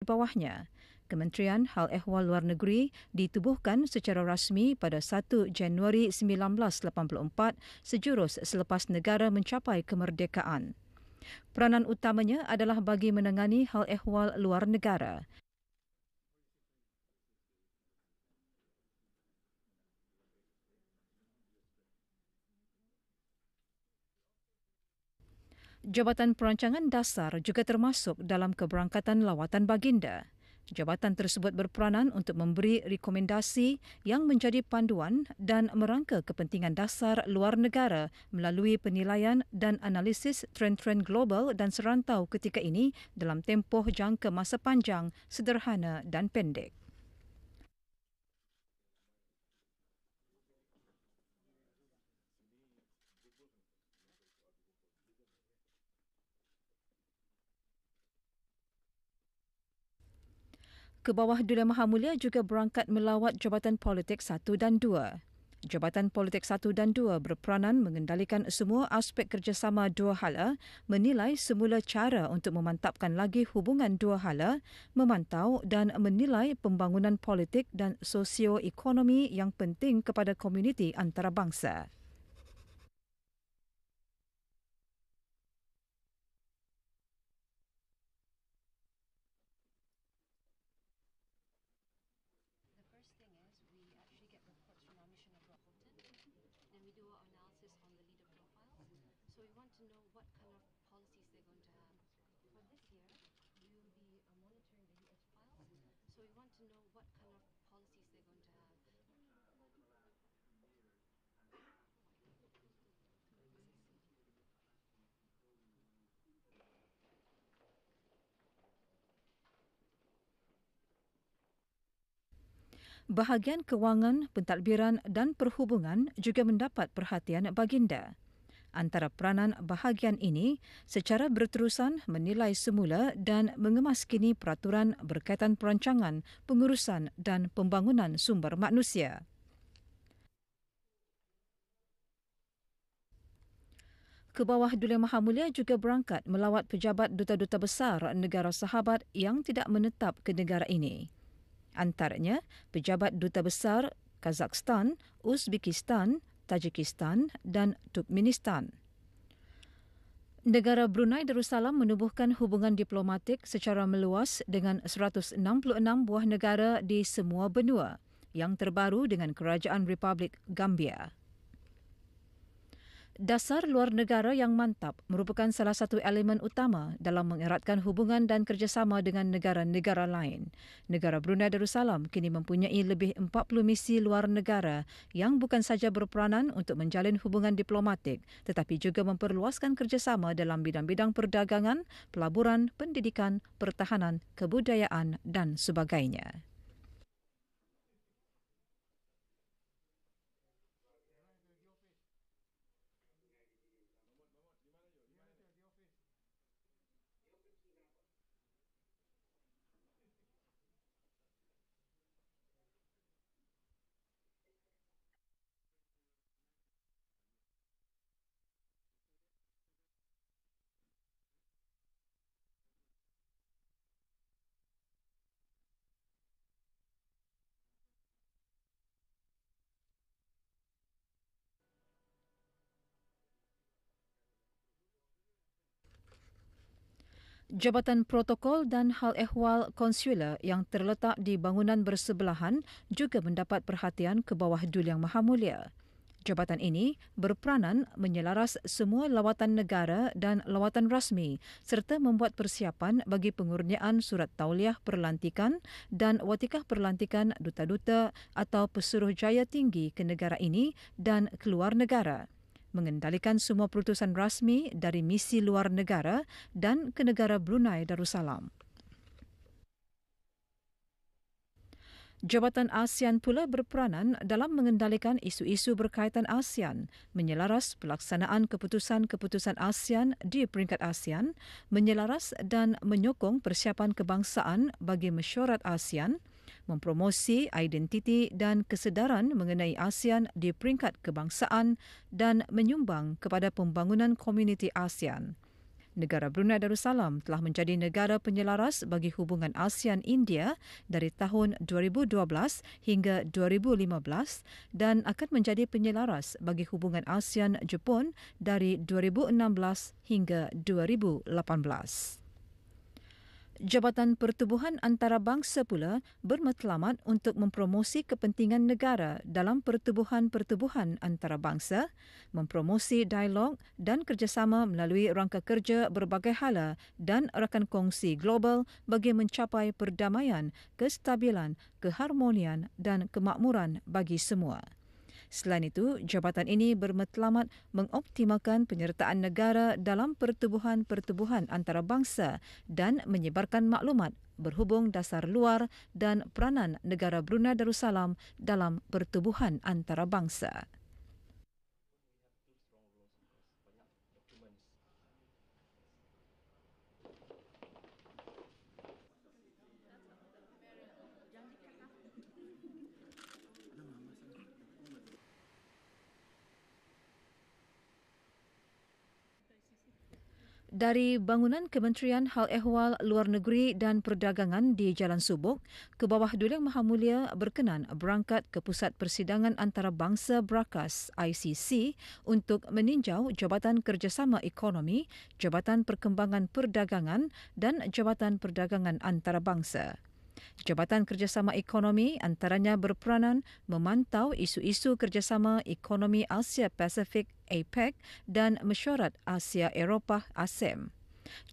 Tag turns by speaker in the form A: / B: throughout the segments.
A: bawahnya. Kementerian Hal Ehwal Luar Negeri ditubuhkan secara rasmi pada 1 Januari 1984 sejurus selepas negara mencapai kemerdekaan. Peranan utamanya adalah bagi menangani hal ehwal luar negara. Jabatan Perancangan Dasar juga termasuk dalam keberangkatan lawatan baginda. Jabatan tersebut berperanan untuk memberi rekomendasi yang menjadi panduan dan merangka kepentingan dasar luar negara melalui penilaian dan analisis trend-trend global dan serantau ketika ini dalam tempoh jangka masa panjang, sederhana dan pendek. Kebawah Duli Maha Mulia juga berangkat melawat Jabatan Politik 1 dan 2. Jabatan Politik 1 dan 2 berperanan mengendalikan semua aspek kerjasama dua hala, menilai semula cara untuk memantapkan lagi hubungan dua hala, memantau dan menilai pembangunan politik dan sosioekonomi yang penting kepada komuniti antarabangsa.
B: Then we do our analysis on the leader profiles. So we want to know what kind of policies they're going to have. For this year, we will be monitoring the US files. So we want to know what kind of policies they're going to have.
A: Bahagian kewangan, pentadbiran dan perhubungan juga mendapat perhatian baginda. Antara peranan bahagian ini secara berterusan menilai semula dan mengemaskini peraturan berkaitan perancangan, pengurusan dan pembangunan sumber manusia. Kebawah Duli Maha Mulia juga berangkat melawat pejabat duta-duta besar negara sahabat yang tidak menetap ke negara ini. Antaranya, pejabat duta besar Kazakhstan, Uzbekistan, Tajikistan dan Turkmenistan. Negara Brunei Darussalam menubuhkan hubungan diplomatik secara meluas dengan 166 buah negara di semua benua, yang terbaru dengan Kerajaan Republik Gambia. Dasar luar negara yang mantap merupakan salah satu elemen utama dalam mengeratkan hubungan dan kerjasama dengan negara-negara lain. Negara Brunei Darussalam kini mempunyai lebih 40 misi luar negara yang bukan saja berperanan untuk menjalin hubungan diplomatik tetapi juga memperluaskan kerjasama dalam bidang-bidang perdagangan, pelaburan, pendidikan, pertahanan, kebudayaan dan sebagainya. Jabatan Protokol dan Hal Ehwal Konsular yang terletak di bangunan bersebelahan juga mendapat perhatian Kebawah Duli Yang Maha Mulia. Jabatan ini berperanan menyelaras semua lawatan negara dan lawatan rasmi serta membuat persiapan bagi pengurniaan surat tauliah perlantikan dan watikah perlantikan duta-duta atau pesuruhjaya tinggi ke negara ini dan keluar negara, mengendalikan semua perutusan rasmi dari misi luar negara dan ke negara Brunei Darussalam. Jabatan ASEAN pula berperanan dalam mengendalikan isu-isu berkaitan ASEAN, menyelaras pelaksanaan keputusan-keputusan ASEAN di peringkat ASEAN, menyelaras dan menyokong persiapan kebangsaan bagi mesyuarat ASEAN, mempromosi identiti dan kesedaran mengenai ASEAN di peringkat kebangsaan dan menyumbang kepada pembangunan komuniti ASEAN. Negara Brunei Darussalam telah menjadi negara penyelaras bagi hubungan ASEAN-India dari tahun 2012 hingga 2015 dan akan menjadi penyelaras bagi hubungan ASEAN-Jepun dari 2016 hingga 2018. Jabatan Pertubuhan Antarabangsa pula bermatlamat untuk mempromosi kepentingan negara dalam pertubuhan-pertubuhan antarabangsa, mempromosi dialog dan kerjasama melalui rangka kerja berbagai hala dan rakan kongsi global bagi mencapai perdamaian, kestabilan, keharmonian dan kemakmuran bagi semua. Selain itu, jabatan ini bermatlamat mengoptimalkan penyertaan negara dalam pertubuhan-pertubuhan antarabangsa dan menyebarkan maklumat berhubung dasar luar dan peranan negara Brunei Darussalam dalam pertubuhan antarabangsa. Dari bangunan Kementerian Hal Ehwal Luar Negeri dan Perdagangan di Jalan Subuk, ke bawah Duli Yang Maha berkenan berangkat ke Pusat Persidangan Antarabangsa Brakas ICC untuk meninjau Jabatan Kerjasama Ekonomi, Jabatan Perkembangan Perdagangan dan Jabatan Perdagangan Antarabangsa. Jabatan Kerjasama Ekonomi antaranya berperanan memantau isu-isu kerjasama ekonomi Asia Pasifik APEC dan Mesyuarat Asia Eropah ASEM.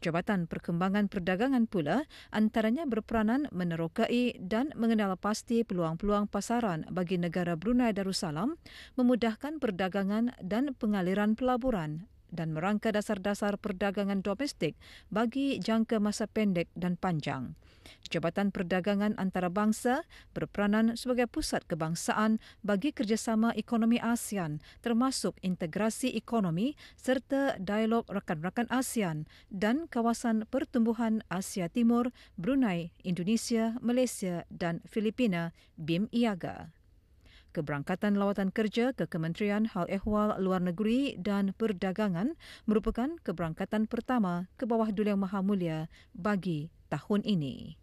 A: Jabatan Perkembangan Perdagangan pula antaranya berperanan menerokai dan mengenal pasti peluang-peluang pasaran bagi negara Brunei Darussalam, memudahkan perdagangan dan pengaliran pelaburan dan merangka dasar-dasar perdagangan domestik bagi jangka masa pendek dan panjang. Jabatan Perdagangan Antarabangsa berperanan sebagai pusat kebangsaan bagi kerjasama ekonomi ASEAN termasuk integrasi ekonomi serta dialog rakan-rakan ASEAN dan kawasan pertumbuhan Asia Timur, Brunei, Indonesia, Malaysia dan Filipina BIM IAGA. Keberangkatan lawatan kerja ke Kementerian Hal Ehwal Luar Negeri dan Perdagangan merupakan keberangkatan pertama ke bawah Duli Yang Maha Mulia bagi tahun ini.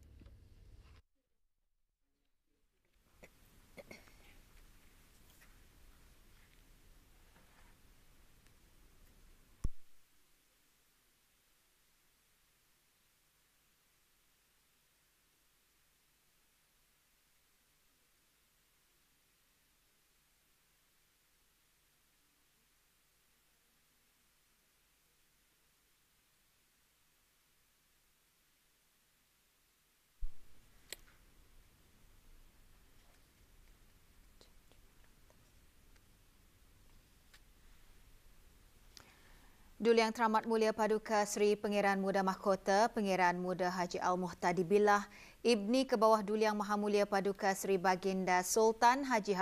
C: Duli Yang Teramat Mulia Paduka Seri Pangeran Muda Mahkota, Pangeran Muda Haji Al-Muhtadi Billah, Ibni ke bawah Duli Yang Maha Mulia Paduka Seri Baginda Sultan Haji